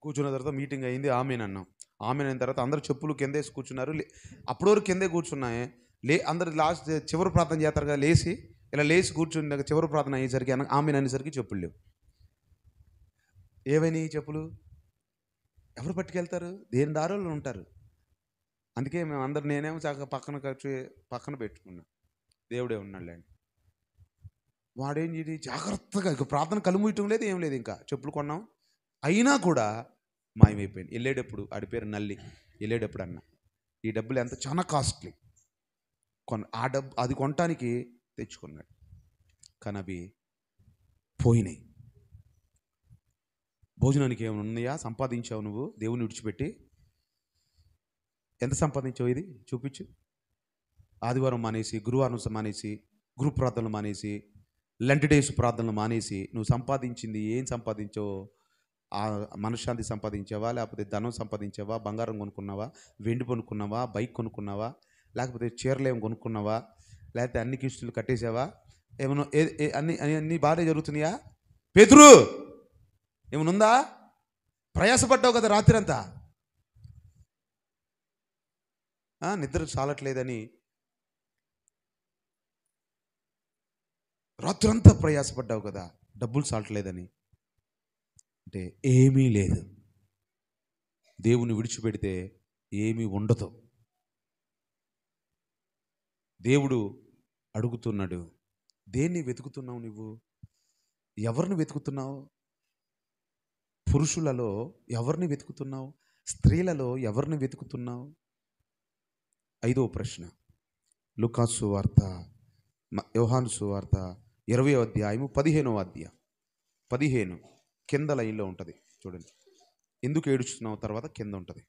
కూర్చున్న తర్వాత మీటింగ్ అయింది, ఆమెన్ అన్నాం. ఆమెన్ అయిన తర్వాత అందరు చెప్పులు కిందేసి కూర్చున్నారు. అప్పటి వరకు కిందే కూర్చున్నాయి. అందరు లాస్ట్ చివరి ప్రార్థన చేస్తారు కదా, ఇలా లేచి కూర్చుని చివరి ప్రార్థన అయ్యేసరికి ఆమెన్ అనేసరికి చెప్పులు లేవు. ఏవైనా చెప్పులు ఎవరు పట్టుకెళ్తారు? దేని దారులు ఉంటారు. అందుకే మేము అందరు, నేనేమో చక్కగా పక్కన పెట్టుకున్నా, దేవుడే ఉన్నాడులేండి. వాడేం చేసి జాగ్రత్తగా ఇక ప్రార్థన కలుముయటం లేదు, ఏం లేదు. ఇంకా చెప్పులు కొన్నాం, అయినా కూడా మాయమైపోయింది. వెళ్ళేటప్పుడు ఆడి పేరు నల్లి. వెళ్ళేటప్పుడు అన్న, ఈ డబ్బులు ఎంత, చాలా కాస్ట్లీ, అది కొనటానికి తెచ్చుకున్నాడు. కానీ అవి పోయినాయి. భోజనానికి ఏమైనా ఉన్నాయా? సంపాదించావు నువ్వు దేవుని విడిచిపెట్టి? ఎంత సంపాదించావు? ఇది చూపించు. ఆదివారం మానేసి, గురువారం మానేసి, గ్రూప్ ప్రార్థనలు మానేసి, లెంట్ డేస్ ప్రార్థనలు మానేసి నువ్వు సంపాదించింది ఏం సంపాదించావు? ఆ మనశ్శాంతి సంపాదించావా? లేకపోతే ధనం సంపాదించావా? బంగారం కొనుక్కున్నావా? వెండి కొనుక్కున్నావా? బైక్ కొనుక్కున్నావా? లేకపోతే చీరలు ఏమి కొనుక్కున్నావా? లేకపోతే అన్ని కిస్తులు కట్టేసావా? ఏమన్నా అన్నీ బాగానే జరుగుతున్నాయా? పేతురు, ఏమనుందా? ప్రయాసపడ్డావు కదా రాత్రి అంతా, నిద్ర చాలట్లేదని రాత్రంతా ప్రయాసపడ్డావు కదా, డబ్బులు చాలట్లేదని. అంటే ఏమీ లేదు. దేవుని విడిచిపెడితే ఏమీ ఉండదు. దేవుడు అడుగుతున్నాడు, దేన్ని వెతుకుతున్నావు నువ్వు? ఎవరిని వెతుకుతున్నావు? పురుషులలో ఎవరిని వెతుకుతున్నావు? స్త్రీలలో ఎవరిని వెతుకుతున్నావు? 5వ ప్రశ్న, లూకాసు సువార్త, యోహాను సువార్త 20వ అధ్యాయము 15వ అధ్యాయం 15 కింద లైన్లో ఉంటుంది చూడండి. ఎందుకు ఏడుస్తున్నావు తర్వాత కింద ఉంటుంది.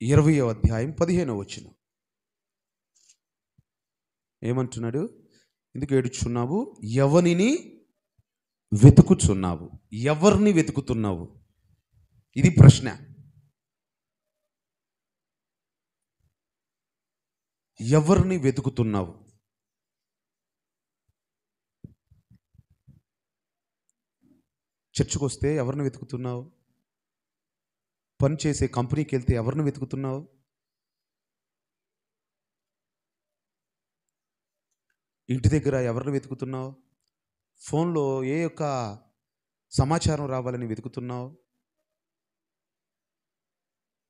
20వ అధ్యాయం 15వ వచనం ఏమంటున్నాడు? ఎందుకు ఏడుచున్నావు? ఎవరిని వెతుకుచున్నావు? ఎవరిని వెతుకుతున్నావు? ఇది ప్రశ్న. ఎవరిని వెతుకుతున్నావు? చర్చికి వస్తే ఎవరిని వెతుకుతున్నావు? పని చేసే కంపెనీకి వెళ్తే ఎవరిని వెతుకుతున్నావు? ఇంటి దగ్గర ఎవరిని వెతుకుతున్నావు? ఫోన్లో ఏ యొక్క సమాచారం రావాలని వెతుకుతున్నావు?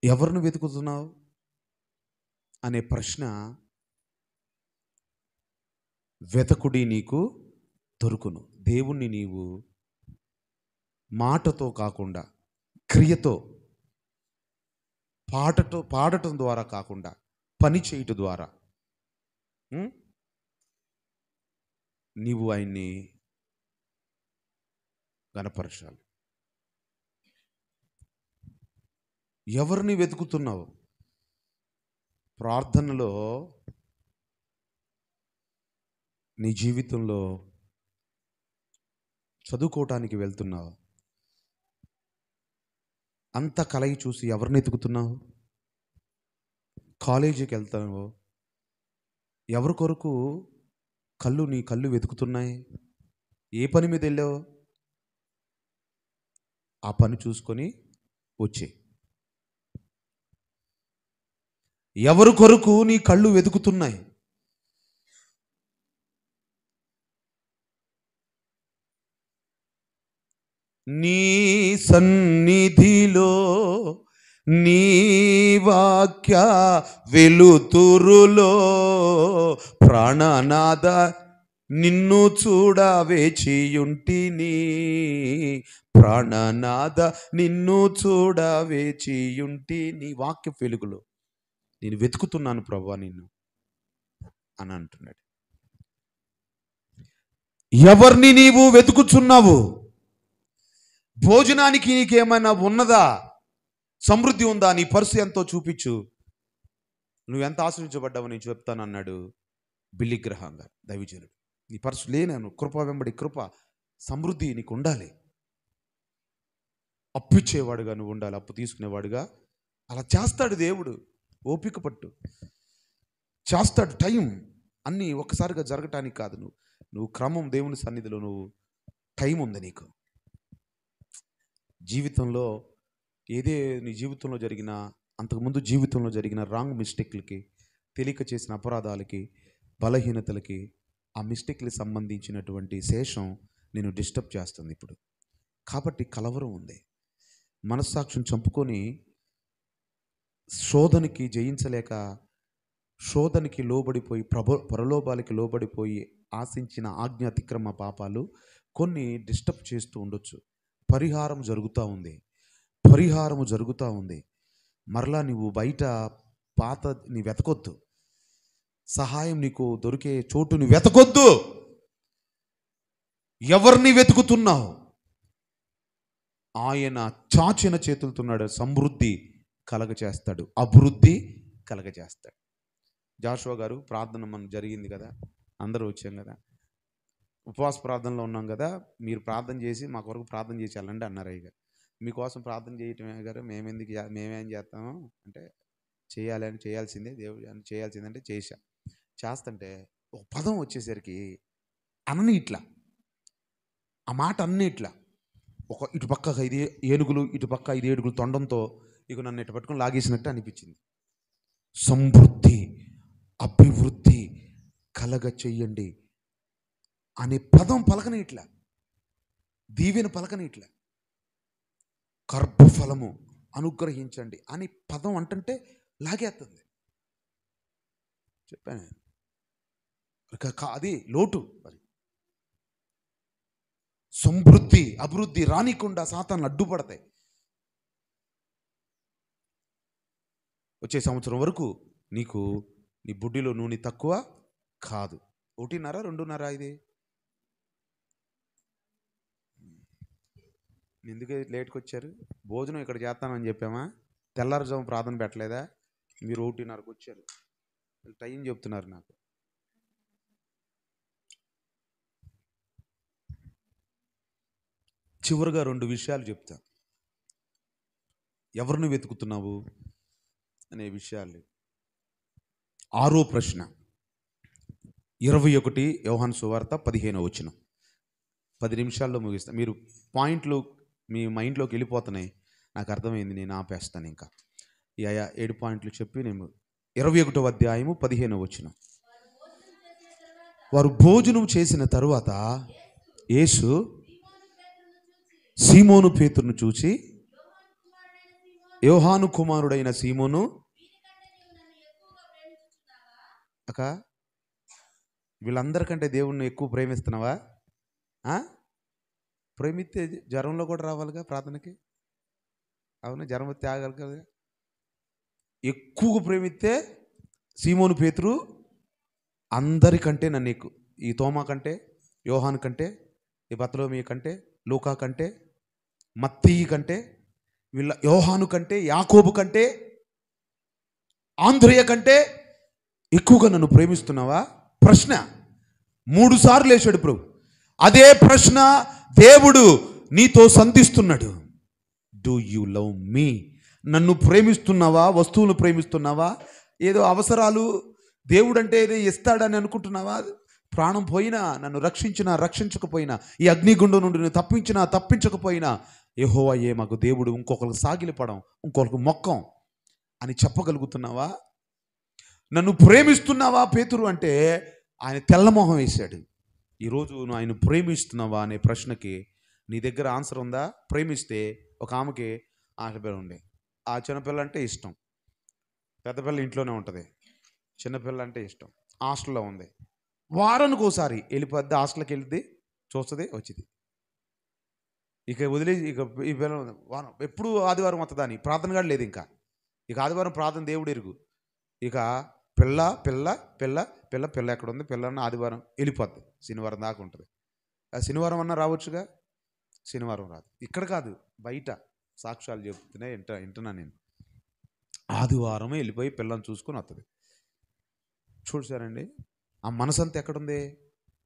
ఎవరిని వెతుకుతున్నావు అనే ప్రశ్న వెతకుడి నీకు దొరుకును. దేవుణ్ణి నీవు మాటతో కాకుండా క్రియతో, పాడటం ద్వారా కాకుండా పని చేయటం ద్వారా నీవు ఆయన్ని గణపరచాలి. ఎవరిని వెతుకుతున్నావు? ప్రార్థనలో నీ జీవితంలో చదువుకోవటానికి వెళ్తున్నావు, అంత కలయి చూసి ఎవరిని వెతుకుతున్నావు? కాలేజీకి వెళ్తావు, ఎవరి కొరకు నీ కళ్ళు వెతుకుతున్నాయి? ఏ పని మీద వెళ్ళావు? ఆ పని చూసుకొని వచ్చే. ఎవరి కొరకు నీ కళ్ళు వెతుకుతున్నాయి? నీ సన్నిధిలో నీ వాక్య వెలుతురులో ప్రాణనాద నిన్ను చూడ వేచియుంటిని, ప్రాణనాద నిన్ను చూడ వేచియుంటిని. వాక్య వెలుగులో నేను వెతుకుతున్నాను ప్రభువా నిన్ను అని అంటున్నాడు. ఎవరిని నీవు వెతుకుచున్నావు? భోజనానికి నీకేమైనా ఉన్నదా? సమృద్ధి ఉందా? నీ పర్సు ఎంతో చూపించు, నువ్వెంత ఆశ్రయించబడ్డావు నేను చెప్తాను అన్నాడు బిల్లీ గ్రహాం గారు, దైవజనుడు. నీ పర్సు లేనాను, కృప వెంబడి కృప, సమృద్ధి నీకు ఉండాలి. అప్పు ఇచ్చేవాడుగా నువ్వు ఉండాలి, అప్పు తీసుకునేవాడుగా. అలా చేస్తాడు దేవుడు. ఓపిక పట్టు, చేస్తాడు. టైం అన్నీ ఒక్కసారిగా జరగటానికి కాదు. నువ్వు క్రమం, దేవుని సన్నిధిలో నువ్వు టైం ఉంది నీకు. జీవితంలో ఏదే నీ జీవితంలో జరిగిన, అంతకుముందు జీవితంలో జరిగిన రాంగ్ మిస్టేక్లకి, తెలియక చేసిన అపరాధాలకి, బలహీనతలకి, ఆ మిస్టేక్కి సంబంధించినటువంటి శేషం నేను డిస్టర్బ్ చేస్తుంది ఇప్పుడు. కాబట్టి కలవరం ఉంది. మనస్సాక్షిని చంపుకొని శోధనకి జయించలేక, శోధనకి లోబడిపోయి, ప్రలోభాలకి లోబడిపోయి ఆశించిన ఆజ్ఞ అతిక్రమ పాపాలు కొన్ని డిస్టర్బ్ చేస్తూ ఉండొచ్చు. పరిహారం జరుగుతూ ఉంది. పరిహారము జరుగుతూ ఉంది. మరలా నువ్వు బయట పాత నీ వెతకొద్దు. సహాయం నీకు దొరికే చోటుని వెతకొద్దు. ఎవరిని వెతుకుతున్నావు? ఆయన చాచిన చేతులుతున్నాడు. సమృద్ధి కలగచేస్తాడు, అభివృద్ధి కలగచేస్తాడు. జాషువా గారు ప్రార్థన మనం జరిగింది కదా, అందరూ వచ్చాం కదా, ఉపవాస ప్రార్థనలో ఉన్నాం కదా, మీరు ప్రార్థన చేసి మా కొరకు ప్రార్థన చేసి వెళ్ళండి అన్నారు. అయ్య గారు, మీకోసం ప్రార్థన చేయటమే గారు, మేమేం చేస్తాము అంటే, చేయాల్సిందే దేవుడు చేయాల్సిందంటే చేస్తుంటే ఒక పదం వచ్చేసరికి అన్నీ ఇట్లా, ఆ మాట అన్నీ ఇట్లా, ఒక ఇటు పక్క 5 ఏనుగులు, ఇటు పక్క 5 ఏనుగులు తొండంతో ఇక నన్ను ఇటు పట్టుకొని లాగేసినట్టు అనిపించింది. సమృద్ధి, అభివృద్ధి కలగ చెయ్యండి అనే పదం పలకని ఇట్లా, దీవెన పలకని ఇట్లా, గర్భఫలము అనుగ్రహించండి అని పదం అంటుంటే లాగేస్తుంది. చెప్పాను అది లోటు. మరి సమృద్ధి, అభివృద్ధి రానికుండా సాతాను అడ్డుపడతాయి. వచ్చే సంవత్సరం వరకు నీకు నీ బుడ్డిలో నూనె తక్కువ కాదు. 1.5, 2.5 ఇది. ఎందుకు లేట్కి వచ్చారు? భోజనం ఇక్కడ చేస్తానని చెప్పామా? తెల్లారుజాము ప్రార్థన పెట్టలేదా? మీరు 1.5కి వచ్చారు. టైం చెప్తున్నారు నాకు. చివరిగా 2 విషయాలు చెప్తా. ఎవరిని వెతుకుతున్నావు అనే విషయాలు. 6వ ప్రశ్న, 21 యోహాను సువార్త 15వ వచనం. 10 నిమిషాల్లో ముగిస్తా. మీరు పాయింట్లు మీ మైండ్లోకి వెళ్ళిపోతున్నాయి, నాకు అర్థమైంది, నేను ఆపేస్తాను. ఇంకా 7 పాయింట్లు చెప్పి నేను 21వ అధ్యాయము 15వ వచనం. వారు భోజనం చేసిన తరువాత యేసు సీమోను పేతురును చూసి, యోహాను కుమారుడైన సీమోను, అక్క వీళ్ళందరికంటే దేవుణ్ణి ఎక్కువ ప్రేమిస్తున్నావా? ప్రేమిస్తే జ్వరంలో కూడా రావాలిగా ప్రార్థనకి. అవును, జ్వరం వస్తే ఆగాలి కదా. ఎక్కువగా ప్రేమిస్తే సీమోను పేతురు అందరికంటే నన్ను ఎక్కువ, ఈ తోమా కంటే, యోహాను కంటే, ఈ బర్తలోమీ కంటే, లూకా కంటే, మత్తయి కంటే, వీళ్ళ యోహాను కంటే, యాకోబు కంటే, ఆంద్రేయ కంటే ఎక్కువగా నన్ను ప్రేమిస్తున్నావా? ప్రశ్న 3 సార్లు వేశాడు ప్రభు. అదే ప్రశ్న దేవుడు నీతో సంధిస్తున్నాడు. Do you love me? నన్ను ప్రేమిస్తున్నావా? వస్తువులు ప్రేమిస్తున్నావా? ఏదో అవసరాలు దేవుడు అంటే ఏదో ఇస్తాడని అనుకుంటున్నావా? ప్రాణం పోయినా, నన్ను రక్షించినా రక్షించకపోయినా, ఈ అగ్నిగుండం నుండి నేను తప్పించినా తప్పించకపోయినా, యెహోవాయే మాకు దేవుడు, ఇంకొకరికి సాగిలిపడం, ఇంకొకరికి మొక్కం అని చెప్పగలుగుతున్నావా? నన్ను ప్రేమిస్తున్నావా పేతురు అంటే ఆయన తెల్లమొహం వేశాడు. ఈరోజు నువ్వు ఆయన ప్రేమిస్తున్నావా అనే ప్రశ్నకి నీ దగ్గర ఆన్సర్ ఉందా? ప్రేమిస్తే ఒక ఆమెకి ఆడపిల్ల ఉండే, ఆ చిన్నపిల్ల అంటే ఇష్టం, పెద్దపిల్ల ఇంట్లోనే ఉంటుంది, చిన్నపిల్ల అంటే ఇష్టం, హాస్టల్లో ఉంది, వారానికి ఒకసారి వెళ్ళిపోద్ది, హాస్టల్కి వెళ్తే చూస్తుంది, వచ్చింది, ఇక వదిలేసి ఇక ఈ పిల్ల వారం ఎప్పుడు ఆదివారం వస్తుందా అని ప్రార్థన కూడా లేదు. ఇక ఆదివారం ప్రార్థన దేవుడు ఎరుగు. ఇక పిల్ల పిల్ల పిల్ల పిల్ల పిల్ల ఎక్కడ ఉంది? పిల్లన్న ఆదివారం వెళ్ళిపోద్ది, శనివారం దాకా ఉంటుంది. శనివారం అన్నా రావచ్చుగా, శనివారం రాదు. ఇక్కడ కాదు, బయట సాక్ష్యాలు చెప్తున్నాయి, వింటున్నా నేను. ఆదివారమే వెళ్ళిపోయి పిల్లని చూసుకొని వస్తుంది. చూసారండి, ఆ మనసంతా ఎక్కడుంది?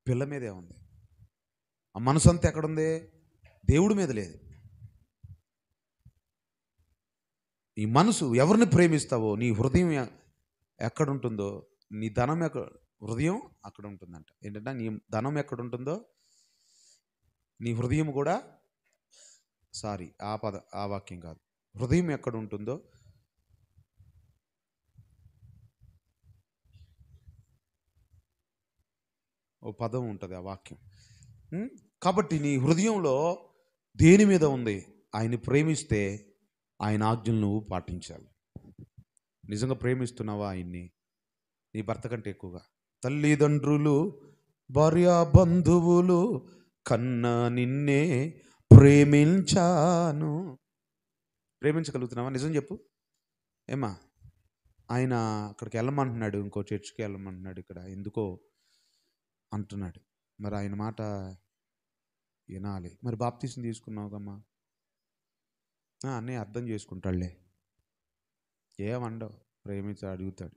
పిల్ల మీదే ఉంది. ఆ మనసంతా ఎక్కడుంది? దేవుడి మీద లేదు. నీ మనసు ఎవరిని ప్రేమిస్తావో, నీ హృదయం ఎక్కడుంటుందో, నీ ధనం హృదయం అక్కడ ఉంటుందంట. ఏంటంటే నీ ధనం ఎక్కడుంటుందో నీ హృదయం కూడా సారీ, ఆ వాక్యం కాదు. హృదయం ఎక్కడ ఉంటుందో ఓ పదం ఉంటుంది ఆ వాక్యం. ఉం? కాబట్టి నీ హృదయంలో దేని మీద ఉంది? ఆయన్ని ప్రేమిస్తే ఆయన ఆజ్ఞలు నువ్వు పాటించాలి. నిజంగా ప్రేమిస్తున్నావా ఆయన్ని? నీ భర్త కంటే ఎక్కువగా తల్లిదండ్రులు, భార్య, బంధువులు కన్నా నిన్నే ప్రేమించాను. ప్రేమించగలుగుతున్నావా? నిజం చెప్పు. ఏమా, ఆయన అక్కడికి వెళ్ళమంటున్నాడు, ఇంకో చర్చికి వెళ్ళమంటున్నాడు, ఇక్కడ ఎందుకో అంటున్నాడు. మరి ఆయన మాట వినాలి. మరి బాప్తీసం తీసుకున్నావు కమ్మా, అన్నీ అర్థం చేసుకుంటాడులే, ఏమండవు, ప్రేమించి అడుగుతాడు.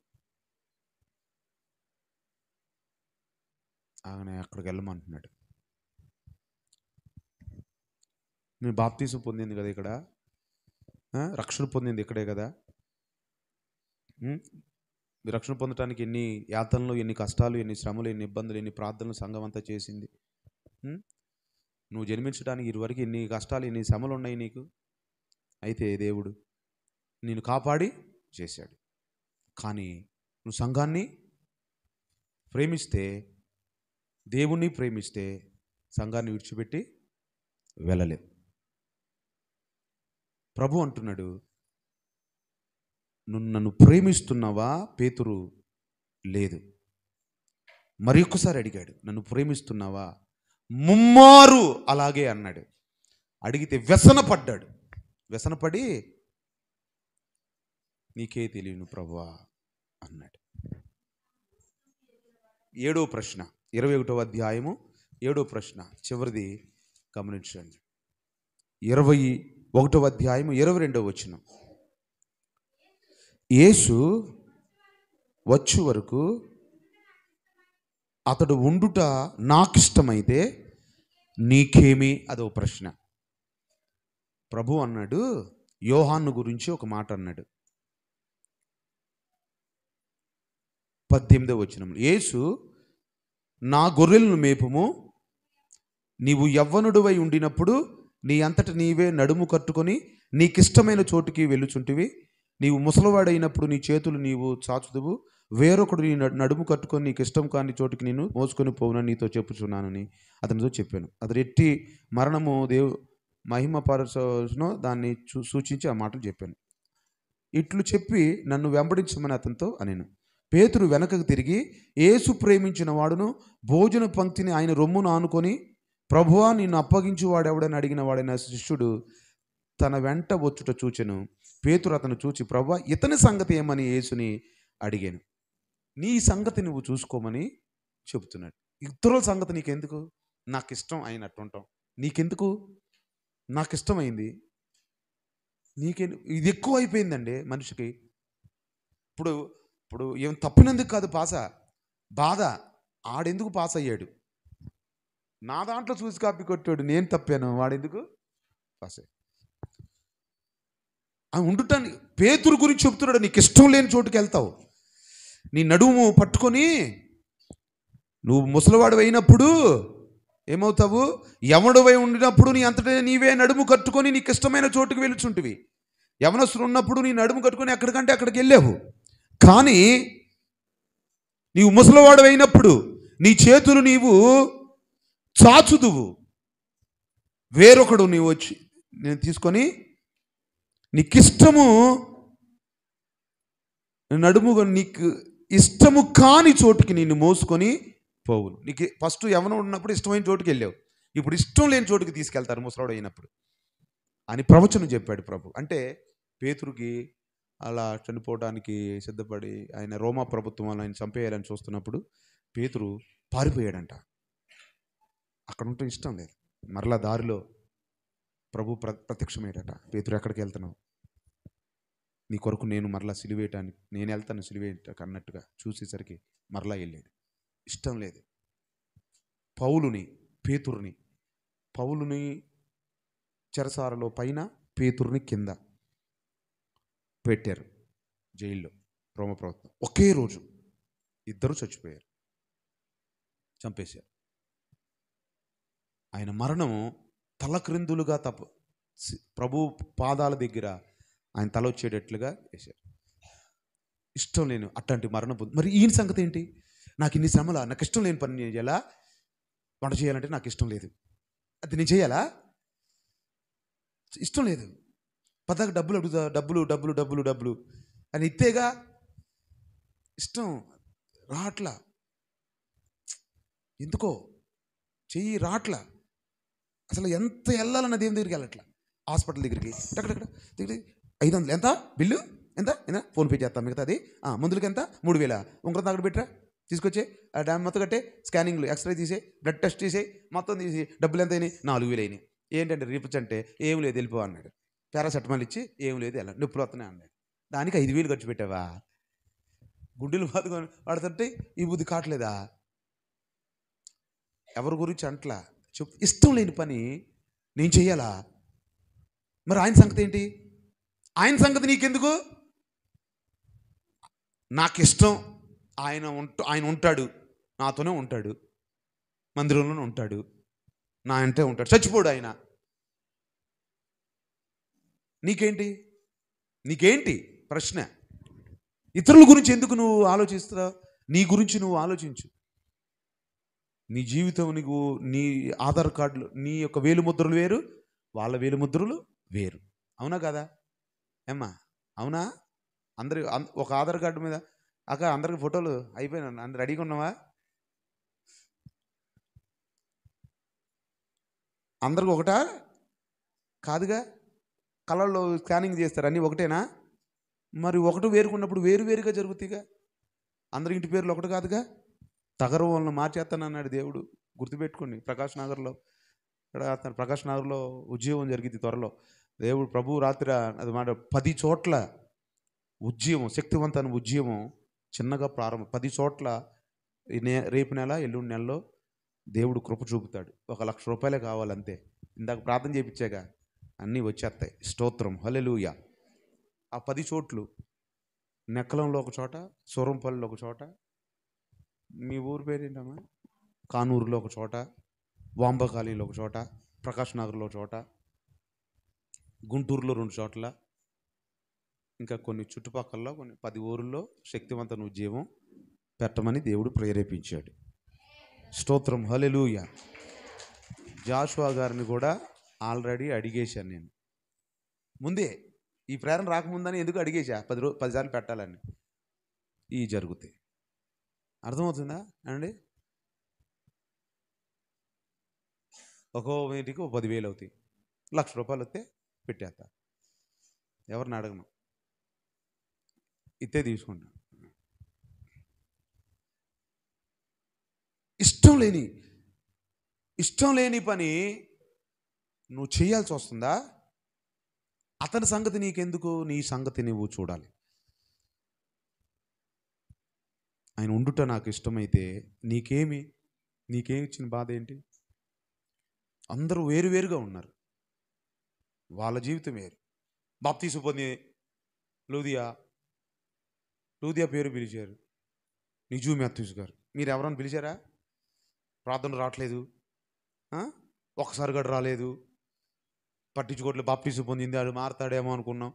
ఆయన అక్కడికి వెళ్ళమంటున్నాడు. నేను బాప్తీసం పొందింది కదా ఇక్కడ, రక్షణ పొందింది ఇక్కడే కదా. రక్షణ పొందడానికి ఎన్ని యాతనలు, ఎన్ని కష్టాలు, ఎన్ని శ్రమలు, ఎన్ని ఇబ్బందులు, ఎన్ని ప్రార్థనలు సంఘం అంతా చేసింది. నువ్వు జన్మించడానికి ఇరువరకు ఎన్ని కష్టాలు, ఎన్ని శ్రమలు ఉన్నాయి నీకు. అయితే దేవుడు నిన్ను కాపాడి చేశాడు. కానీ నువ్వు సంఘాన్ని ప్రేమిస్తే, దేవుణ్ణి ప్రేమిస్తే సంఘాన్ని విడిచిపెట్టి వెళ్ళలేవు. ప్రభు అంటున్నాడు, నన్ను ప్రేమిస్తున్నావా పేతురు? లేదు. మరి ఒక్కసారి అడిగాడు, నన్ను ప్రేమిస్తున్నావా? ముమ్మారు అలాగే అన్నాడు. అడిగితే వ్యసనపడ్డాడు. వ్యసనపడి నీకే తెలియను ప్రభువా అన్నాడు. 7వ ప్రశ్న, 21వ అధ్యాయము 7వ ప్రశ్న, చివరిది గమనించండి. 21వ అధ్యాయము 22వ వచనం. యేసు వచ్చు వరకు అతడు ఉండుట నాకిష్టమైతే నీకేమి? అదో ప్రశ్న. ప్రభు అన్నాడు, యోహాను గురించి ఒక మాట అన్నాడు. 18వ వచనం, యేసు, నా గొర్రెలను మేపుము, నీవు యవ్వనుడివై ఉండినప్పుడు నీ అంతట నీవే నడుము కట్టుకొని నీకిష్టమైన చోటుకి వెళ్ళుచుంటివి. నీవు ముసలివాడైనప్పుడు నీ చేతులు నీవు చాచుదువు, వేరొకడు నీ నడుము కట్టుకొని నీకు ఇష్టం కాని చోటుకి నేను మోసుకొని పోవునని నీతో చెప్పుచున్నానని అతనితో చెప్పాను. అతడు ఎట్టి మరణము మహిమ పరచునో దాన్ని సూచించి ఆ మాటలు చెప్పాను. ఇట్లు చెప్పి నన్ను వెంబడించమని అతనితో అనేను. పేతురు వెనకకు తిరిగి, యేసు ప్రేమించిన వాడును భోజన పంక్తిని ఆయన రొమ్మును ఆనుకొని, ప్రభువా నిన్ను అప్పగించు వాడెవడని అడిగిన వాడైన శిష్యుడు తన వెంట వచ్చుట చూచెను. పేతురు అతను చూచి, ప్రభువా ఇతని సంగతి ఏమని యేసుని అడిగాను. నీ సంగతి నువ్వు చూసుకోమని చెబుతున్నాడు. ఇతరుల సంగతి నీకెందుకు? నాకు ఇష్టం అయినట్టు ఉంటాం. నీకెందుకు? నాకు ఇష్టమైంది నీకెందుకు? ఇది ఎక్కువ అయిపోయిందండి మనిషికి. ఇప్పుడు ఏం తప్పినందుకు కాదు బాధ, ఆడెందుకు పాస్ అయ్యాడు? నా దాంట్లో చూసి కాపీ కొట్టాడు, నేను తప్పాను, వాడెందుకు పాస్ అయ్యాడు? ఉండుటాన్ని పేతురు గురించి చెప్తున్నాడు. నీకు ఇష్టం లేని చోటుకి వెళ్తావు, నీ నడుము పట్టుకొని నువ్వు ముసలివాడు అయినప్పుడు ఏమవుతావు? యవనుడవై ఉండినప్పుడు నీ అంతటా నీవే నడుము కట్టుకొని నీకు ఇష్టమైన చోటుకి వెళ్ళుచుంటివి. యవనస్తులు ఉన్నప్పుడు నీ నడుము కట్టుకొని ఎక్కడికంటే అక్కడికి వెళ్ళావు. కానీ నీవు ముసలివాడు అయినప్పుడు నీ చేతులు నీవు చాచుదువు, వేరొకడు నీవు వచ్చి నేను తీసుకొని నీకిష్టము నడుముగా నీకు ఇష్టము కాని చోటుకి నిన్ను మోసుకొని పోవును. నీకు ఫస్ట్ యవ్వనం ఉన్నప్పుడు ఇష్టమైన చోటుకి వెళ్ళావు, ఇప్పుడు ఇష్టం లేని చోటుకి తీసుకెళ్తారు ముసలాడు అయినప్పుడు అని ప్రవచనం చెప్పాడు ప్రభు. అంటే పేతురుకి అలా చనిపోవడానికి సిద్ధపడి ఆయన రోమా ప్రభుత్వం ఆయన చంపేయాలని చూస్తున్నప్పుడు పేతురు పారిపోయాడంట. అక్కడ ఉంటే ఇష్టం లేదు. మరలా దారిలో ప్రభు ప్రత్యక్షమయ్యాడట. పేతురు ఎక్కడికి వెళ్తున్నావు? నీ కొరకు నేను మరలా సిలువేయటానికి నేను వెళ్తాను సిలువేయటానికి అన్నట్టుగా చూసేసరికి మరలా వెళ్ళాడు. ఇష్టం లేదు. పౌలుని చెరసారలో పైన, పేతురుని కింద పెట్టారు జైల్లో. రోమ ప్రభుత్వం ఒకే రోజు ఇద్దరు చచ్చిపోయారు, చంపేశారు. ఆయన మరణం తలక్రిందులుగా ప్రభు పాదాల దగ్గర ఆయన తల వచ్చేటట్లుగా వేశారు. ఇష్టం లేని అట్లాంటి మరణం మరి ఈయన సంగతి ఏంటి? నాకు ఇన్ని శ్రమలా, నాకు ఇష్టం లేని పని నేను చేయాలా? వంట చేయాలంటే నాకు ఇష్టం లేదు, అది నేను చేయాలా? ఇష్టం లేదు. పదాకు డబ్బులు అడుగుతా, డబ్బులు డబ్బులు డబ్బులు డబ్బులు అని ఇత్తేగా ఇష్టం రాట్లా, ఎందుకో చెయ్యి రాట్లా. అసలు ఎంత వెళ్ళాలన్న దేవుని దగ్గరికి వెళ్ళట్లా. హాస్పిటల్ దగ్గరికి అక్కడక్కడ దగ్గర 500 ఎంత బిల్లు, ఎంత ఎంత ఫోన్పే చేస్తాం, మిగతా అది ముందులకి ఎంత 3000 ఇంకొంత అక్కడ పెట్టరా, తీసుకొచ్చే ఆ డ్యామ్ మొత్తం కట్టే, స్కానింగ్లు ఎక్స్రే తీసే, బ్లడ్ టెస్ట్ చేసే, మొత్తం తీసి డబ్బులు ఎంత అయినాయి? 4000 అయినాయి. ఏంటంటే రిపోర్ట్స్ అంటే ఏం లేదు వెళ్ళిపో అన్నాడు. పారాసెటమాల్ ఇచ్చి ఏం లేదు ఎలా నొప్పులు వస్తున్నాయి అన్నాడు. దానికి 5000 ఖర్చు పెట్టావా? గుండెలు బాదుకొని వాడుతుంటే ఈ బుద్ధి కావట్లేదా? ఎవరి గురించి అంట్లా ఇష్టం లేని పని నేను చెయ్యాలా? మరి ఆయన సంగతి ఏంటి? ఆయన సంగతి నీకెందుకు? నాకు ఇష్టం, ఆయన ఉంటాడు, నాతోనే ఉంటాడు, మందిరంలోనే ఉంటాడు, నా అంటే ఉంటాడు, చచ్చిపోడు ఆయన. నీకేంటి ప్రశ్న? ఇతరుల గురించి ఎందుకు నువ్వు ఆలోచిస్తున్నావు? నీ గురించి నువ్వు ఆలోచించు. నీ జీవితం, నీకు నీ ఆధార్ కార్డులు, నీ యొక్క వేలుముద్రలు వేరు, వాళ్ళ వేలుముద్రలు వేరు. అవునా కదా ఏమ్మా? అవునా? అందరు ఒక ఆధార్ కార్డు మీద అక్క అందరికి ఫోటోలు అయిపోయినా, అందరు రెడీగా ఉన్నావా? అందరికి ఒకటా? కాదుగా, కలర్లో స్కానింగ్ చేస్తారు, అన్నీ ఒకటేనా? మరి ఒకటి వేరుకున్నప్పుడు వేరుగా జరుగుతాయిగా. అందరి ఇంటి పేర్లు ఒకటి కాదుగా. తగరం వలన మార్చేస్తానన్నాడు దేవుడు, గుర్తుపెట్టుకోండి. ప్రకాష్ నగర్లో ఉద్యోగం జరిగింది త్వరలో. దేవుడు ప్రభు రాత్రి అది మాట 10 చోట్ల ఉద్యమం, శక్తివంతమైన ఉద్యమం చిన్నగా ప్రారంభం. 10 చోట్ల రేపు నెల ఎల్లుండి నెలలో దేవుడు కృప చూపుతాడు. 1,00,000 రూపాయలే కావాలంతే. ఇందాక ప్రార్థన చేయించాగా, అన్నీ వచ్చేస్తాయి. స్తోత్రం, హల్లెలూయా. ఆ 10 చోట్లు నెక్కలంలో ఒక చోట, సూరంపల్లిలో ఒక చోట, మీ ఊరు పేరేంటమ్మా, కానూరులో ఒక చోట, వాంబకాళీలో ఒక చోట, ప్రకాష్ నగర్లో ఒక చోట, గుంటూరులో 2 చోట్ల, ఇంకా కొన్ని చుట్టుపక్కల కొన్ని 10 ఊరుల్లో శక్తివంతమైన ఉద్యమం పెట్టమని దేవుడు ప్రేరేపించాడు. స్తోత్రం, హల్లెలూయా. జాషువా గారిని కూడా ఆల్రెడీ అడిగేశాను నేను ముందే. ఈ ప్రేరణ రాకముందని ఎందుకు అడిగేశా, 10 సార్లు పెట్టాలని. ఇవి జరుగుతాయి. అర్థమవుతుందా అండి? ఒక్కో వీటికి 10,000 అవుతాయి. 1,00,000 రూపాయలు వస్తే పెట్టేస్తా, ఎవరిని అడగను, ఇస్తే తీసుకుంటా. ఇష్టం లేని పని నువ్వు చేయాల్సి వస్తుందా? అతని సంగతి నీకెందుకు? నీ సంగతి నువ్వు చూడాలి. ఆయన ఉండుట నాకు ఇష్టమైతే నీకేమి ఇచ్చిన బాధ ఏంటి? అందరూ వేరుగా ఉన్నారు, వాళ్ళ జీవితం వేరు. బాప్తీసు పొంది లూదియా పేరు పిలిచారు, నిజూ మాథ్యూస్ గారు. మీరు ఎవరైనా పిలిచారా? ప్రార్థన రావట్లేదు, ఒక్కసారి కూడా రాలేదు, పట్టించుకోవట్లేదు. బాప్తీసు పొందింది, అది మారతాడేమో అనుకున్నాం,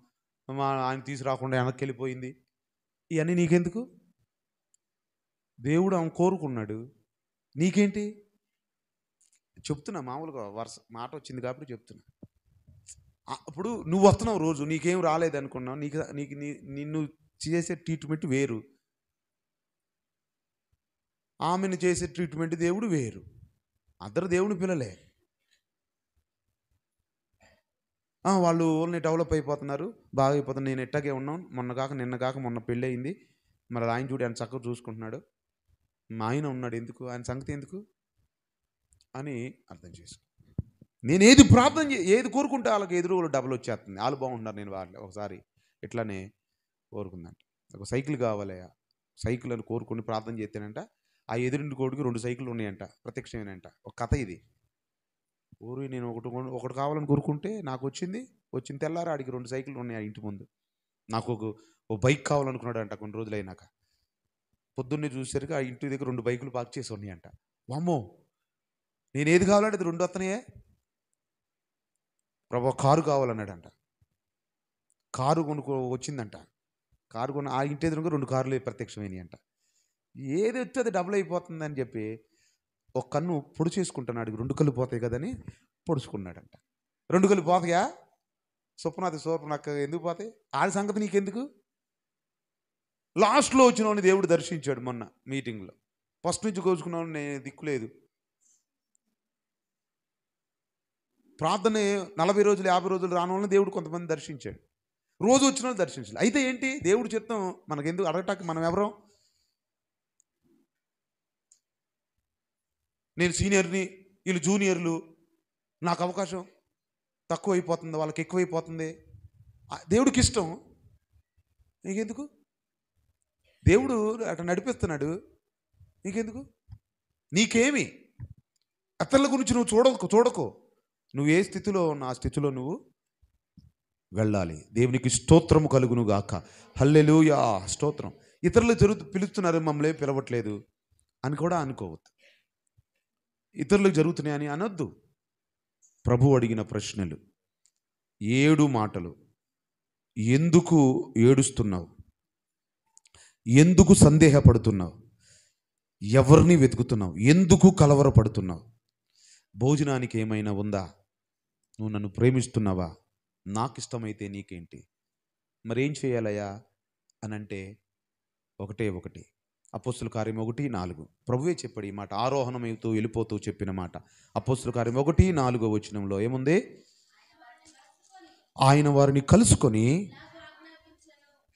ఆయన తీసుకురాకుండా వెనక్కి వెళ్ళిపోయింది. ఇవన్నీ నీకెందుకు? దేవుడు ఆమె కోరుకున్నాడు, నీకేంటి? చెప్తున్నా, మామూలుగా మాట వచ్చింది కాబట్టి చెప్తున్నా. ఇప్పుడు నువ్వు వస్తున్నావు రోజు, నీకేం రాలేదు అనుకున్నావు, నిన్ను చేసే ట్రీట్మెంట్ వేరు, ఆమెను చేసే ట్రీట్మెంట్ దేవుడు వేరు. అందరు దేవుని పిల్లలే. వాళ్ళు ఓన్లీ డెవలప్ అయిపోతున్నారు, బాగా అయిపోతున్నారు. నేను ఎట్టాగే ఉన్నాను, నిన్న కాక మొన్న పెళ్ళి అయింది, మరి ఆయన చూడు ఆయన చక్కగా చూసుకుంటున్నాడు, మా ఆయన ఉన్నాడు, ఎందుకు ఆయన సంగతి ఎందుకు అని అర్థం చేసుకో. నేను ఏది కోరుకుంటే వాళ్ళకి ఎదురు డబ్బులు వచ్చేస్తుంది, వాళ్ళు బాగుంటున్నారు. నేను వాళ్ళు ఒకసారి ఇట్లానే కోరుకుందంట, ఒక సైకిల్ కావాలి, సైకిల్ అని కోరుకుని ప్రార్థన చేస్తేనంట, ఆ ఎదురింటి కోడికి 2 సైకిళ్ళు ఉన్నాయంట, ప్రత్యక్షమేనంట. ఒక కథ ఇది. నేను ఒకటి కావాలని కోరుకుంటే నాకు వచ్చిన తెల్లారి ఆడికి 2 సైకిళ్ళు ఉన్నాయి ఆ ఇంటి ముందు. నాకు ఒక బైక్ కావాలనుకున్నాడు అంట. కొన్ని రోజులు అయినాక పొద్దున్నే చూసేసరికి ఆ ఇంటి దగ్గర 2 బైకులు పార్క్ చేసి ఉన్నాయంట. వామ్మో, నేను ఏది కావాలంటే అది 2 వస్తున్నాయే. ప్రభు కారు కావాలన్నాడంట. కారు వచ్చిందంట. కారు ఆ ఇంటి ఎదురుగా 2 కార్లు ప్రత్యక్షమైనాయి అంట. ఏది వచ్చి అది డబుల్ అయిపోతుందని చెప్పి ఒక కన్ను పొడి చేసుకుంటున్నాడు. 2 కళ్ళు పోతాయి కదని పొడుచుకున్నాడంట. 2 కళ్ళు పోతాయా? సూపనక్క ఎందుకు పోతాయి? ఆడి సంగతి నీకెందుకు? లాస్ట్లో వచ్చిన వాడిని దేవుడు దర్శించాడు మొన్న మీటింగ్లో. ఫస్ట్ నుంచి కోసుకున్న వాడిని దిక్కులేదు. ప్రార్థన 40 రోజులు 50 రోజులు రాని వాళ్ళని దేవుడు కొంతమంది దర్శించాడు. రోజు వచ్చిన వాళ్ళు దర్శించాలి. అయితే ఏంటి? దేవుడు చిత్తం మనకెందుకు అడగటానికి? మనం ఎవరం? నేను సీనియర్ని, వీళ్ళు జూనియర్లు, నాకు అవకాశం తక్కువ అయిపోతుంది, వాళ్ళకి ఎక్కువైపోతుంది. దేవుడికి ఇష్టం, నీకెందుకు? దేవుడు అట్లా నడిపిస్తున్నాడు, నీకెందుకు? నీకేమి? అతరుల గురించి నువ్వు చూడకు. నువ్వు ఏ స్థితిలో ఉన్న ఆ స్థితిలో నువ్వు వెళ్ళాలి. దేవునికి స్తోత్రము కలుగును గాక. హల్లెలూయా, స్తోత్రం. ఇతరులు పిలుస్తున్నారు, మమ్మల్ని పిలవట్లేదు అని కూడా అనుకోవద్దు. ఇతరులకు జరుగుతున్నాయని అనొద్దు. ప్రభు అడిగిన ప్రశ్నలు 7 మాటలు. ఎందుకు ఏడుస్తున్నావు? ఎందుకు సందేహపడుతున్నావు? ఎవరిని వెతుకుతున్నావు? ఎందుకు కలవరపడుతున్నావు? భోజనానికి ఏమైనా ఉందా? నువ్వు నన్ను ప్రేమిస్తున్నావా? నాకు ఇష్టమైతే నీకేంటి? మరేం చేయాలయ్యా అనంటే ఒకటి అపోస్తుల కార్యం 1:4 ప్రభువే చెప్పాడు ఈ మాట. ఆరోహణమవుతూ వెళ్ళిపోతూ చెప్పిన మాట. అపోస్తుల కార్యం 1:4 వచనంలో ఏముంది? ఆయన వారిని కలుసుకొని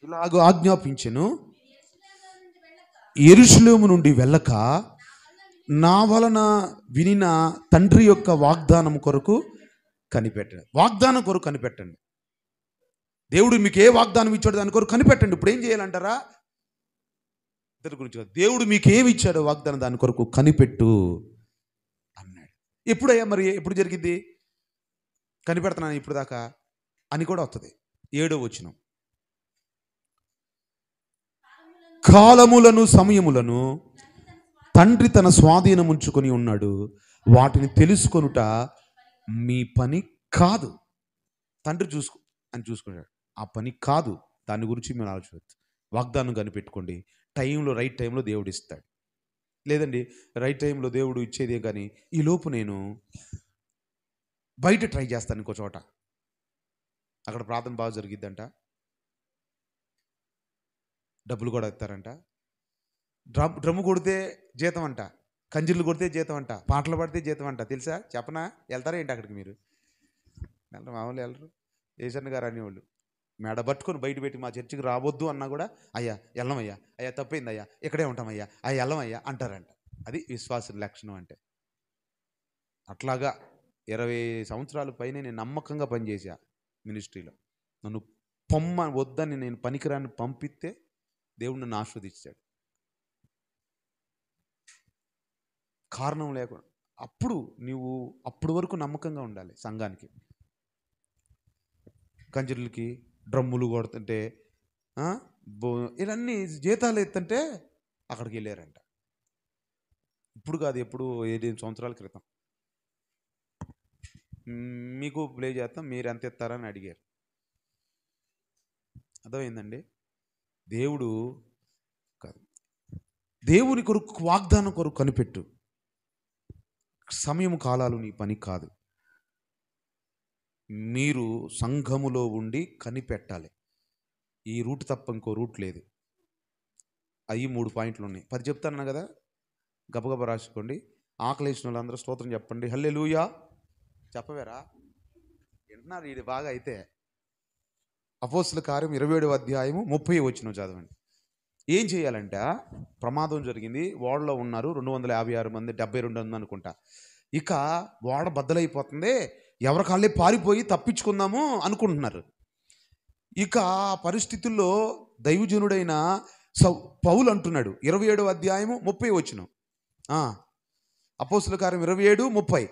ఇలాగ ఆజ్ఞాపించెను, యెరూషలేము నుండి వెళ్ళక నా వలన వినిన తండ్రి యొక్క వాగ్దానం కొరకు కనిపెట్టండి. దేవుడు మీకు ఏ వాగ్దానం ఇచ్చాడో దాని కొరకు కనిపెట్టండి. ఇప్పుడు ఏం చేయాలంటారా? ఇద్దరి గురించి కాదు, దేవుడు మీకు ఏమి ఇచ్చాడో వాగ్దానం దాని కొరకు కనిపెట్టు అన్నాడు. ఎప్పుడయ్యా మరి? ఎప్పుడు జరిగింది? కనిపెడుతున్నాను ఇప్పుడు దాకా అని కూడా వస్తుంది. 7వ వచనం. కాలములను సమయములను తండ్రి తన స్వాధీనం ఉంచుకొని ఉన్నాడు, వాటిని తెలుసుకొనుట మీ పని కాదు. తండ్రి చూసుకున్నాడు, ఆ పని కాదు. దాని గురించి మీరు ఆలోచించవచ్చు. వాగ్దానం కనిపెట్టుకోండి. రైట్ టైంలో దేవుడు ఇస్తాడు. లేదండి రైట్ టైంలో దేవుడు ఇచ్చేదే కానీ ఈ లోపు నేను బయట ట్రై చేస్తాను ఇంకో చోట, అక్కడ ప్రార్థన బాగా జరిగిద్దంట, డబ్బులు కూడా ఇస్తారంట, డ్రమ్ము కొడితే జీతం అంట, కంజీర్లు కొడితే జీతం అంట, పాటలు పడితే జీతం అంట. తెలుసా? చెప్పనా? వెళ్తారా ఏంటి అక్కడికి? మీరు మామూలు వెళ్ళరు. ఏసన్న గారు అనేవాళ్ళు మేడ పట్టుకొని బయట పెట్టి మా చర్చికి రావద్దు అన్నా కూడా అయ్యా వెళ్ళమయ్యా, అయ్యా తప్పైంది అయ్యా, ఇక్కడే ఉంటామయ్యా, అయ్యా వెళ్ళమయ్యా అంటారంట. అది విశ్వాసం లక్షణం అంటే. అట్లాగా 20 సంవత్సరాల పైన నేను నమ్మకంగా పనిచేసా మినిస్ట్రీలో. నన్ను వద్దని నేను పనికిరాని పంపిస్తే దేవుడు నన్ను ఆస్వాదించాడు. కారణం లేకుండా. అప్పుడు వరకు నమ్మకంగా ఉండాలి సంఘానికి. కంజర్లకి డ్రమ్ములు కొడుతుంటే ఇవన్నీ జీతాలు ఎత్తుంటే అక్కడికి వెళ్ళారంట. ఇప్పుడు కాదు, ఎప్పుడు 7 సంవత్సరాల క్రితం. మీకు ప్లే చేస్తాం, మీరు ఎంత ఇస్తారని అడిగారు. అర్థమైందండి? దేవుని కొరకు వాగ్దానం కొరకు కనిపెట్టు. సమయం కాలాలు నీ పని కాదు. మీరు సంఘములో ఉండి కనిపెట్టాలి. ఈ రూట్ తప్ప ఇంకో రూట్ లేదు. అవి 3 పాయింట్లు ఉన్నాయి. 10 చెప్తాను కదా, గబగబ రాసుకోండి. ఆకలి వేసిన వాళ్ళందరూ స్తోత్రం చెప్పండి. హల్లెలూయా చెప్పవేరా? వింటున్నారు ఇది బాగా. అయితే అపోస్తుల కార్యం 27వ అధ్యాయము 30వ వచనం చదవండి. ఏం చేయాలంటే, ప్రమాదం జరిగింది, ఓడలో ఉన్నారు 256 మంది, 72 మంది అనుకుంటా. ఇక ఓడ బద్దలైపోతుంది, ఎవరి కాళ్ళే పారిపోయి తప్పించుకుందాము అనుకుంటున్నారు. ఇక పరిస్థితుల్లో దైవజనుడైన పౌలు అంటున్నాడు, 27వ అధ్యాయము 30వ వచనం. అపోస్తుల కార్యం 27:30.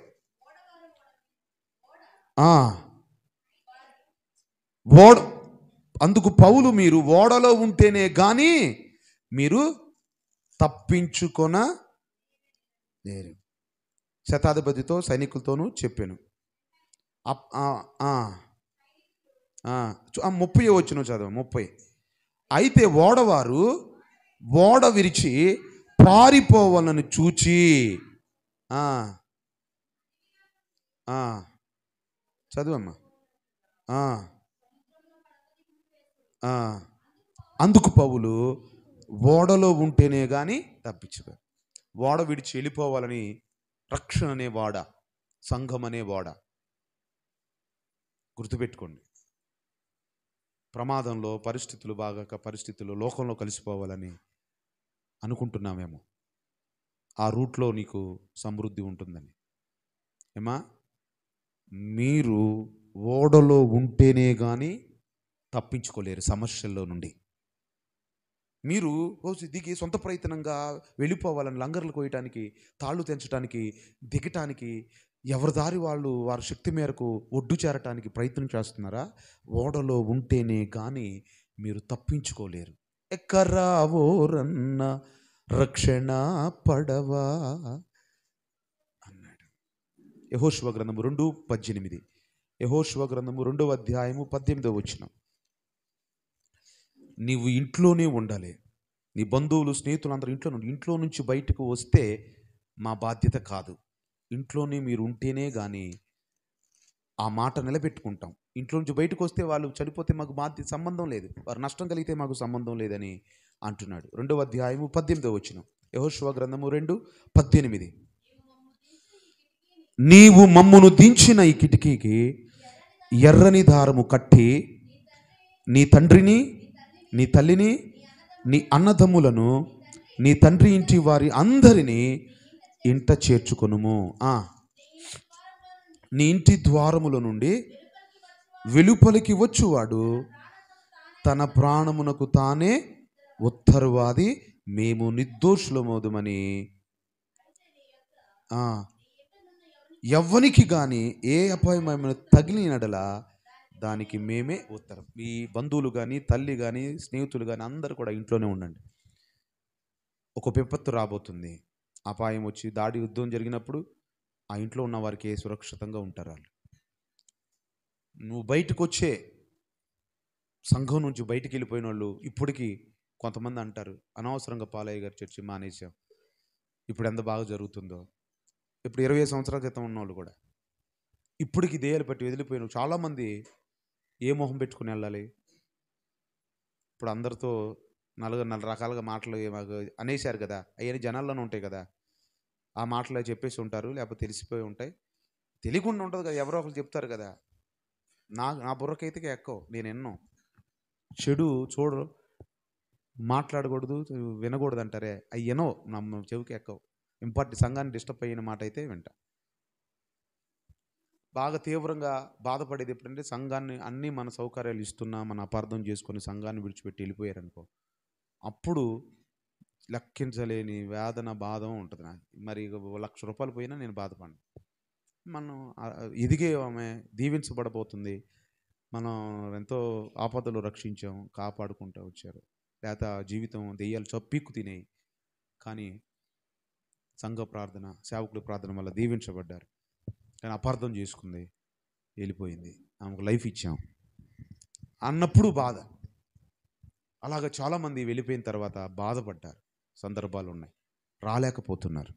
అందుకు పౌలు, మీరు ఓడలో ఉంటేనే గాని మీరు తప్పించుకొనలేరు, శతాధిపతితో సైనికులతోనూ చెప్పాను. ఆ, 30 వచ్చిన చదువు 30. అయితే ఓడవారు ఓడ విరిచి పారిపోవాలని చూచి ఆ, ఆ, చదువమ్మా. ఆ, ఆ, అందుకు పౌలు ఓడలో ఉంటేనే కానీ తప్పించుకో. ఓడ విడిచి వెళ్ళిపోవాలని రక్షణ అనే వాడ, సంఘం అనే వాడ, గుర్తుపెట్టుకోండి. ప్రమాదంలో పరిస్థితులు బాగాక పరిస్థితులు లోకంలో కలిసిపోవాలని అనుకుంటున్నామేమో. ఆ రూట్లో నీకు సమృద్ధి ఉంటుందని. ఏమా, మీరు ఓడలో ఉంటేనే కానీ తప్పించుకోలేరు సమస్యల్లో నుండి. మీరు దిగి సొంత ప్రయత్నంగా వెళ్ళిపోవాలని లంగర్లు కోయటానికి, తాళ్ళు తెంచడానికి, దిగటానికి, ఎవరి దారి వాళ్ళు వారి శక్తి మేరకు ఒడ్డు చేరటానికి ప్రయత్నం చేస్తున్నారా? ఓడలో ఉంటేనే కానీ మీరు తప్పించుకోలేరు. ఎక్కరావోరన్న రక్షణ పడవా అన్నాడు. యెహోషువ గ్రంథము 2:18. యెహోషువ గ్రంథము 2వ అధ్యాయము 18వ వచనం. నీవు ఇంట్లోనే ఉండాలి. నీ బంధువులు, స్నేహితులు అందరూ ఇంట్లో నుంచి బయటకు వస్తే మా బాధ్యత కాదు. ఇంట్లోనే మీరు ఉంటేనే కానీ ఆ మాట నిలబెట్టుకుంటాం. ఇంట్లో నుంచి బయటకు వస్తే వాళ్ళు చనిపోతే మాకు బాధ్యత సంబంధం లేదు, వారు నష్టం కలిగితే మాకు సంబంధం లేదని అంటున్నాడు. 2వ అధ్యాయము 18వ వచనం. యెహోషువ గ్రంథము 2:18. నీవు మమ్మును దించిన ఈ కిటికీకి ఎర్రని దారము కట్టి నీ తండ్రిని, నీ తల్లిని, నీ అన్నదమ్ములను, నీ తండ్రి ఇంటి వారి అందరినీ ఇంట చేర్చుకొనుము. నీ ఇంటి ద్వారముల నుండి వెలుపలికి వచ్చువాడు తన ప్రాణమునకు తానే ఉత్తరవాది, మేము నిర్దోషులమోదుమని. ఎవ్వనికి కానీ ఏ అపాయమైన తగిలినడల దానికి మేమే ఉత్తరం. మీ బంధువులు కానీ, తల్లి కానీ, స్నేహితులు కానీ అందరూ కూడా ఇంట్లోనే ఉండండి. ఒక విపత్తు రాబోతుంది, అపాయం వచ్చి దాడి యుద్ధం జరిగినప్పుడు ఆ ఇంట్లో ఉన్న వారికి సురక్షితంగా ఉంటారు వాళ్ళు. నువ్వు బయటకు వచ్చే సంఘం నుంచి బయటికి వెళ్ళిపోయిన వాళ్ళు ఇప్పటికీ కొంతమంది అంటారు, అనవసరంగా పాలయ్య గారి చర్చి మానేశాం, ఇప్పుడు ఎంత బాగా జరుగుతుందో. ఇప్పుడు 20 సంవత్సరాల క్రితం ఉన్న వాళ్ళు కూడా ఇప్పటికి దేయాలు పట్టి వదిలిపోయిన చాలామంది ఏ మొహం పెట్టుకుని వెళ్ళాలి? ఇప్పుడు అందరితో నలుగురు రకాలుగా మాటలు మాకు అనేశారు కదా, అవన్నీ జనాల్లోనే ఉంటాయి కదా. ఆ మాటలు చెప్పేసి ఉంటారు, లేకపోతే తెలిసిపోయి ఉంటాయి. తెలియకుండా ఉంటుంది కదా, ఎవరో ఒకరు చెప్తారు కదా. నా బుర్రకైతే ఎక్కవు, నేను ఎన్నో. చెడు చూడు, మాట్లాడకూడదు, వినకూడదు అంటారే, అవి ఎన్నో నా చెవికి ఎక్కవు. ఇంపార్టెంట్ సంఘాన్ని డిస్టర్బ్ అయిన మాట అయితే వింటా. బాగా తీవ్రంగా బాధపడేది ఎప్పుడంటే సంఘాన్ని అన్నీ మన సౌకర్యాలు ఇస్తున్నా మన అపార్థం చేసుకొని సంఘాన్ని విడిచిపెట్టి వెళ్ళిపోయారనుకో, అప్పుడు లెక్కించలేని వేదన, బాధ ఉంటుంది నాకు. మరి ₹1,00,000 పోయినా నేను బాధపడను. మనం ఎదిగే ఆమె దీవించబడబోతుంది, మనం ఎంతో ఆపదలు రక్షించాం, కాపాడుకుంటూ వచ్చారు. లేకపోతే జీవితం దెయ్యాలు చప్పీక్కు తినేయి, కానీ సంఘ ప్రార్థన, సేవకుల ప్రార్థన వల్ల దీవించబడ్డారు. కానీ అపార్థం చేసుకుంది, వెళ్ళిపోయింది, ఆమెకు లైఫ్ ఇచ్చాం అన్నప్పుడు బాధ. అలాగ చాలామంది వెళ్ళిపోయిన తర్వాత బాధపడ్డారు సందర్భాలు ఉన్నాయి, రాలేకపోతున్నారు.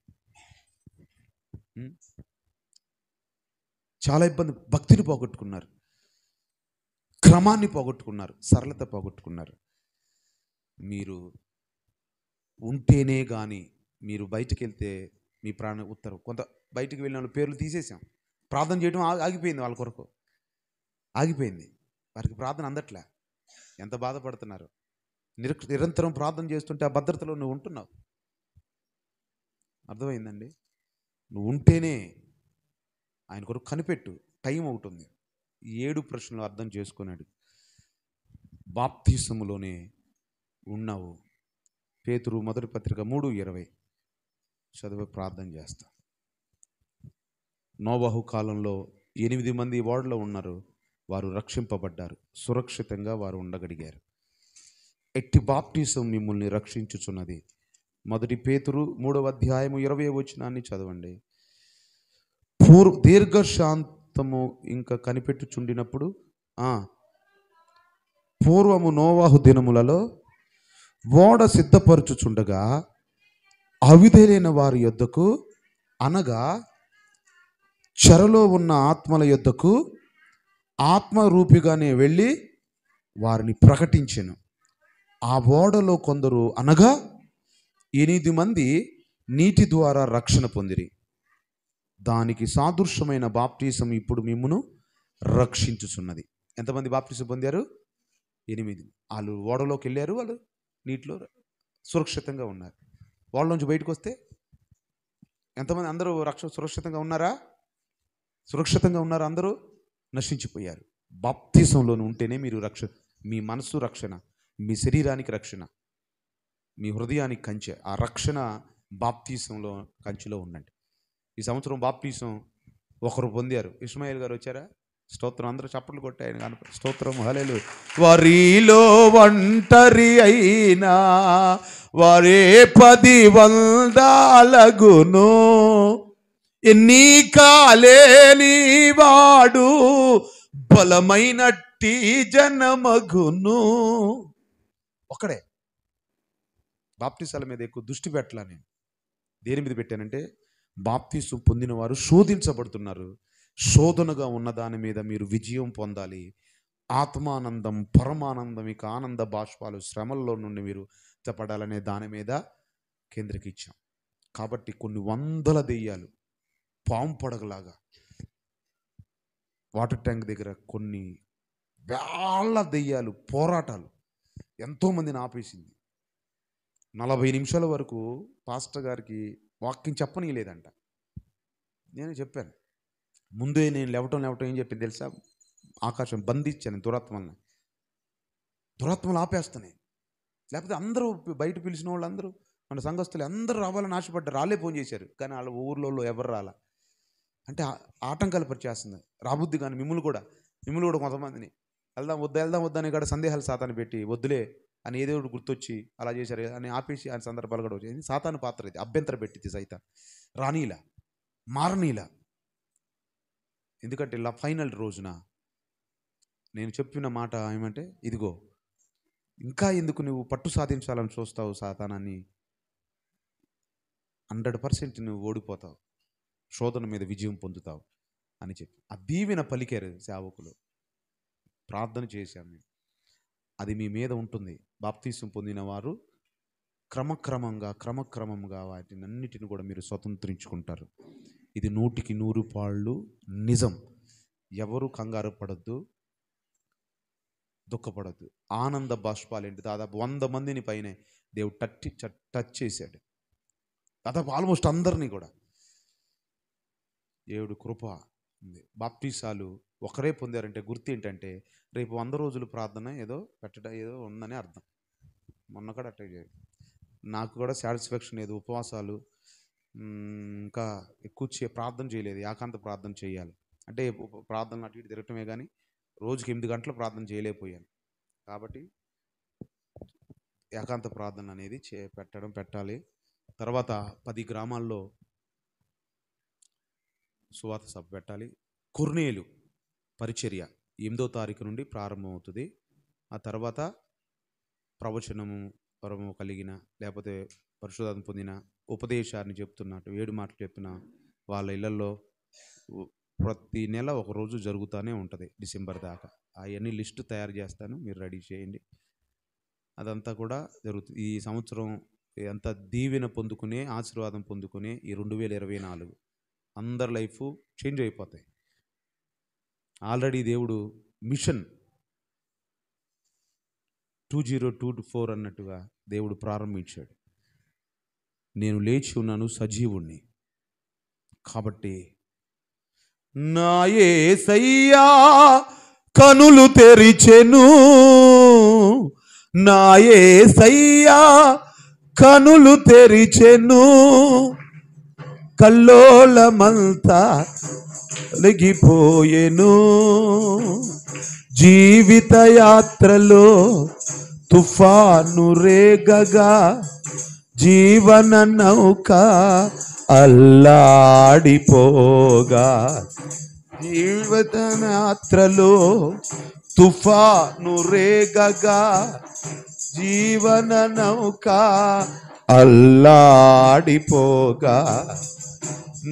చాలా ఇబ్బంది, భక్తిని పోగొట్టుకున్నారు, క్రమాన్ని పోగొట్టుకున్నారు, సరళత పోగొట్టుకున్నారు. మీరు ఉంటేనే కానీ, మీరు బయటికి వెళ్తే మీ ప్రాణ ఉత్తరం. కొంత బయటికి వెళ్ళిన వాళ్ళ పేర్లు తీసేసాం, ప్రార్థన చేయడం ఆగిపోయింది, వాళ్ళ కొరకు ఆగిపోయింది, వారికి ప్రార్థన అందట్లే. ఎంత బాధపడుతున్నారు. నిరంతరం ప్రార్థన చేస్తుంటే ఆ భద్రతలో నువ్వు ఉంటున్నావు. అర్థమైందండి? నువ్వు ఉంటేనే ఆయన కొరకు కనిపెట్టు. టైం అవుతుంది. 7 ప్రశ్నలు అర్థం చేసుకున్నాడు. బాప్తిసములోనే ఉన్నావు. పేతురు మొదటి పత్రిక 3:20 చదివి ప్రార్థన చేస్తా. నోవహు కాలంలో 8 మంది ఓడలో ఉన్నారు, వారు రక్షింపబడ్డారు, సురక్షితంగా వారు ఉండగలిగారు. ఎట్టి బాప్టిజం మిమ్మల్ని రక్షించుచున్నది. మొదటి పేతురు 3వ అధ్యాయము 20వ వచనాన్ని చదవండి. హస్తము ఇంకా కనిపెట్టుచుండినప్పుడు పూర్వము నోవాహు దినములలో ఓడ సిద్ధపరచుచుండగా అవిధేలైన వారి యొద్దకు, అనగా చెరలో ఉన్న ఆత్మల యొద్దకు ఆత్మరూపిగానే వెళ్ళి వారిని ప్రకటించెను. ఆ ఓడలో కొందరు, అనగా 8 మంది నీటి ద్వారా రక్షణ పొందిరి. దానికి సాదృశ్యమైన బాప్టిజం ఇప్పుడు మిమ్మును రక్షించుచున్నది. ఎంతమంది బాప్టిజం పొందారు? 8. వాళ్ళు ఓడలోకి వెళ్ళారు, వాళ్ళు నీటిలో సురక్షితంగా ఉన్నారు. వాళ్ళ నుంచి బయటకు వస్తే ఎంతమంది? అందరూ సురక్షితంగా ఉన్నారా? సురక్షితంగా ఉన్నారు? అందరూ నశించిపోయారు. బాప్తిజంలోనే ఉంటేనే మీరు మీ మనసు రక్షణ, మీ శరీరానికి రక్షణ, మీ హృదయానికి కంచె. ఆ రక్షణ బాప్తిజంలో కంచెలో ఉండండి. ఈ సంవత్సరం బాప్తిజం ఒకరు పొందారు. ఇస్మాయిల్ గారు వచ్చారా? స్తోత్రం. అందరూ చప్పట్లు కొట్టాయని స్తోత్రం. హల్లెలూయా. వారిలో ఒంటరి అయినా వారే 10 వందలగును, ఎన్నికలేని వాడు బలమైనట్టి జనమగును. ఒక్కడే. బాప్తిసాల మీద ఎక్కువ దృష్టి పెట్టాల. నేను దేని మీద పెట్టానంటే, బాప్తిసం పొందిన వారు శోధించబడుతున్నారు. శోధనగా ఉన్న దాని మీద మీరు విజయం పొందాలి. ఆత్మానందం, పరమానందం, ఇక ఆనంద బాష్పాలు శ్రమల్లో నుండి మీరు చెప్పడాలనే దాని మీద కేంద్రీకరించాం. కాబట్టి కొన్ని వందల దెయ్యాలు పాము పడగలాగా వాటర్ ట్యాంక్ దగ్గర కొన్ని వేల దెయ్యాలు పోరాటాలు ఎంతోమందిని ఆపేసింది. 40 నిమిషాల వరకు పాస్టర్ గారికి వాక్యం చెప్పనీయలేదంట. నేను చెప్పాను ముందే. నేను లేవటం ఏం చెప్పింది తెలుసా? ఆకాశం బంధించాను దురాత్మలు ఆపేస్తున్నాయి. లేకపోతే అందరూ బయట పిలిచిన వాళ్ళు అందరూ, మన సంఘస్థులు అందరూ రావాలని ఆశపడ్డారు. రాలే ఫోన్ చేశారు, కానీ వాళ్ళ ఊర్లో ఎవరు రాలా. అంటే ఆటంకాలు పరిచేస్తుంది. రాబుద్ది కానీ మిమ్మల్ని కూడా కొంతమందిని వెళ్దాం వద్దని కూడా సందేహాలు సాతాను పెట్టి, వద్దులే అని ఏదో ఒకటి గుర్తొచ్చి అలా చేశారు అని ఆపేసి ఆయన సందర్భాలు కూడా వచ్చాయి. సాతాను పాత్ర ఇది. అభ్యంతర పెట్టింది సైతాన్. రానీలా, మారనీలా. ఎందుకంటే ఇలా ఫైనల్ రోజున నేను చెప్పిన మాట ఏమంటే, ఇదిగో ఇంకా ఎందుకు నువ్వు పట్టు సాధించాలని చూస్తావు సాతానాన్ని, 100% నువ్వు ఓడిపోతావు, శోధన మీద విజయం పొందుతావు అని చెప్పి ఆ దీవెన పలికారు సేవకులు. ప్రార్థన చేశాము. అది మీ మీద ఉంటుంది. బాప్తిసం పొందిన వారు క్రమక్రమంగా వాటిని అన్నిటిని కూడా మీరు స్వతంత్రించుకుంటారు. ఇది 100కి 100 పాళ్ళు నిజం. ఎవరు కంగారు పడద్దు, దుఃఖపడద్దు. ఆనంద బాష్పాలు ఏంటి? దాదాపు 100 మందిని పైనే దేవుడు టచ్ చేశాడు. దాదాపు ఆల్మోస్ట్ అందరినీ కూడా. దేవుడు కృప ఉంది. బాప్టిసాలు ఒకరే పొందారంటే గుర్తు ఏంటంటే, రేపు 100 రోజులు ప్రార్థన ఏదో పెట్టడం ఏదో ఉందని అర్థం. మొన్న కూడా అట్టే చేయాలి. నాకు కూడా సాటిస్ఫాక్షన్ లేదు. ఉపవాసాలు ఇంకా ఎక్కువ ప్రార్థన చేయలేదు. ఏకాంత ప్రార్థన చేయాలి అంటే ప్రార్థనలు అటు ఇటు తిరగటమే కానీ రోజుకి 8 గంటలు ప్రార్థన చేయలేకపోయాను. కాబట్టి ఏకాంత ప్రార్థన అనేది పెట్టాలి. తర్వాత 10 గ్రామాల్లో సువార్త సభ పెట్టాలి. కొర్నేలు పరిచర్య 8వ తారీఖు నుండి ప్రారంభమవుతుంది. ఆ తర్వాత ప్రవచనము పరము కలిగిన, లేకపోతే పరిశుద్ధాత్మ పొందిన, ఉపదేశాన్ని చెప్తున్నట్టు 7 మాటలు చెప్పిన వాళ్ళ ఇళ్లలో ప్రతి నెల ఒక రోజు జరుగుతూనే ఉంటుంది డిసెంబర్ దాకా. అవన్నీ లిస్టు తయారు చేస్తాను, మీరు రెడీ చేయండి. అదంతా కూడా జరుగుతుంది. ఈ సంవత్సరం అంత దీవెన పొందుకునే, ఆశీర్వాదం పొందుకునే ఈ 2024 అందరి లైఫ్ చేంజ్ అయిపోతాయి. ఆల్రెడీ దేవుడు మిషన్ 2024 అన్నట్టుగా దేవుడు ప్రారంభించాడు. నేను లేచి ఉన్నాను, సజీవుణ్ణి. కాబట్టి నా యేసయ్యా కనులు తెరిచెను, నా యేసయ్యా కనులు తెరిచెను, కల్లోలమంతా లగిపోయెను. జీవిత యాత్రలో తుఫాను రేగగా జీవన నౌక అల్లాడిపోగా జీవిత యాత్రలో తుఫాను రేగగా జీవన నౌక అల్లాడిపోగా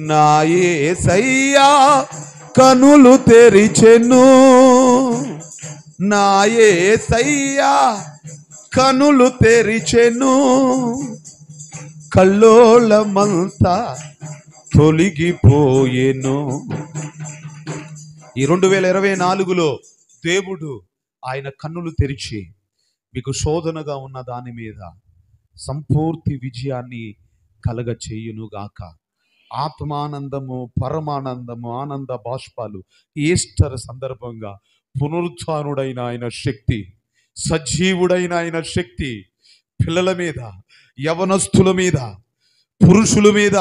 నా యేసయ్యా కనులు తెరిచెను, నా యేసయ్యా కనులు తెరిచెను, కల్లోలమంతా తొలగిపోయెను. ఈ 2024లో దేవుడు ఆయన కన్నులు తెరిచి మీకు శోధనగా ఉన్న దాని మీద సంపూర్తి విజయాన్ని కలగ చేయునుగాక. ఆత్మానందము, పరమానందము, ఆనంద బాష్పాలు ఈస్టర్ సందర్భంగా పునరుత్థానుడైన ఆయన శక్తి, సజీవుడైన ఆయన శక్తి పిల్లల మీద, యవనస్తుల మీద, పురుషుల మీద,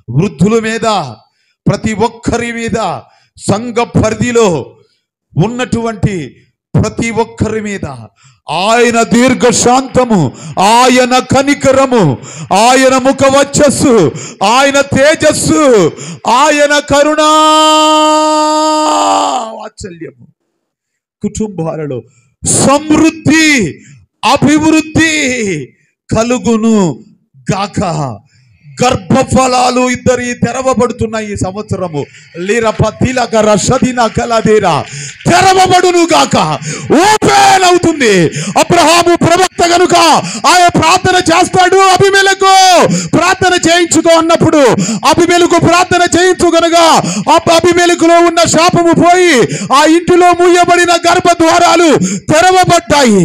వృద్ధుల మీద, ప్రతి ఒక్కరి మీద, సంఘ పరిధిలో ఉన్నటువంటి ప్రతి ఒక్కరి మీద ఆయన దీర్ఘశాంతము, ఆయన కనికరము, ఆయన ముఖ వచ్చస్సు, ఆయన తేజస్సు, ఆయన కరుణా వాత్సల్యము కుటుంబాలలో సమృద్ధి, అభివృద్ధి కలుగును గాక. గర్భఫలాలు ఇద్దరి తెరవబడుతున్నాయి ఈ సంవత్సరము. తెరవబడును గాక, ఓపెన్ అవుతుంది. అబ్రహాము ప్రవక్త గనుక ఆయన ప్రార్థన చేస్తాడు. అబీమెలెకు ప్రార్థన చేయించుకో అన్నప్పుడు అబీమెలెకు ప్రార్థన చేయించు గనుక అబీమెలెకులో ఉన్న శాపము పోయి ఆ ఇంటిలో మూయబడిన గర్భ ద్వారాలు తెరవబడ్డాయి.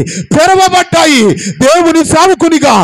దేవుని సేవకునిగా